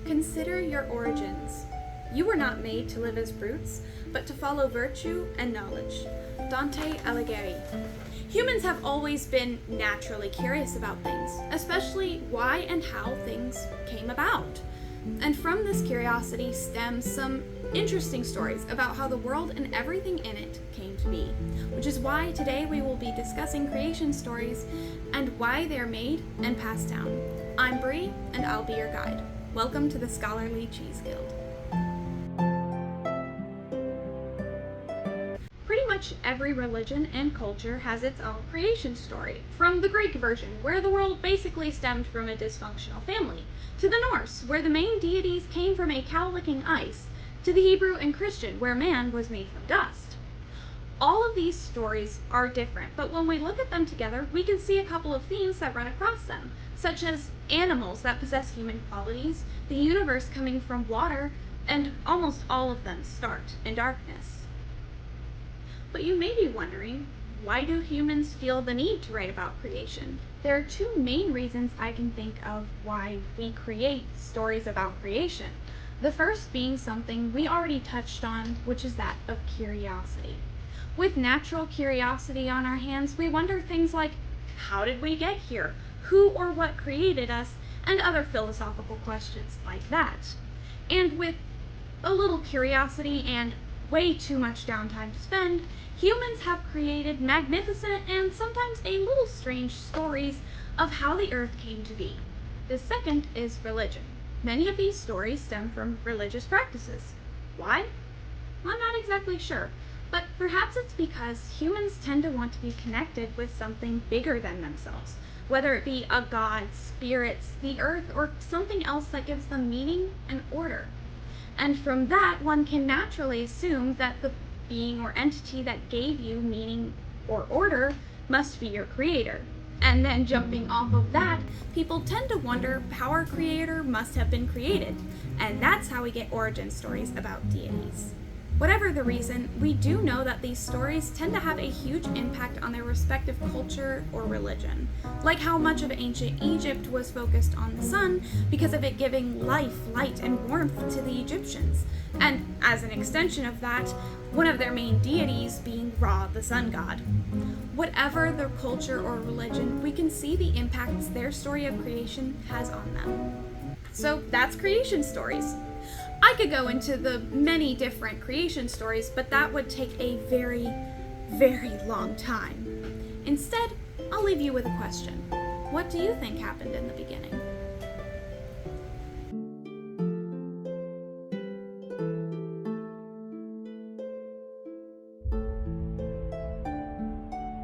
Consider your origins. You were not made to live as brutes, but to follow virtue and knowledge. Dante Alighieri. Humans have always been naturally curious about things, especially why and how things came about. And from this curiosity stems some interesting stories about how the world and everything in it came to be, which is why today we will be discussing creation stories and why they're made and passed down. I'm Bree, and I'll be your guide. Welcome to the Scholarly Cheese Guild. Pretty much every religion and culture has its own creation story, from the Greek version, where the world basically stemmed from a dysfunctional family, to the Norse, where the main deities came from a cow-licking ice, to the Hebrew and Christian, where man was made from dust. All of these stories are different, but when we look at them together, we can see a couple of themes that run across them, such as animals that possess human qualities, the universe coming from water, and almost all of them start in darkness. But you may be wondering, why do humans feel the need to write about creation? There are two main reasons I can think of why we create stories about creation. The first being something we already touched on, which is that of curiosity. With natural curiosity on our hands, we wonder things like, how did we get here? Who or what created us? And other philosophical questions like that. And with a little curiosity and way too much downtime to spend, humans have created magnificent and sometimes a little strange stories of how the earth came to be. The second is religion. Many of these stories stem from religious practices. Why? I'm not exactly sure, but perhaps it's because humans tend to want to be connected with something bigger than themselves, whether it be a god, spirits, the earth, or something else that gives them meaning and order. And from that, one can naturally assume that the being or entity that gave you meaning or order must be your creator. And then jumping off of that, people tend to wonder how our creator must have been created. And that's how we get origin stories about deities. Whatever the reason, we do know that these stories tend to have a huge impact on their respective culture or religion. Like how much of ancient Egypt was focused on the sun because of it giving life, light, and warmth to the Egyptians. And as an extension of that, one of their main deities being Ra, the sun god. Whatever their culture or religion, we can see the impacts their story of creation has on them. So that's creation stories. I could go into the many different creation stories, but that would take a very, very long time. Instead, I'll leave you with a question. What do you think happened in the beginning?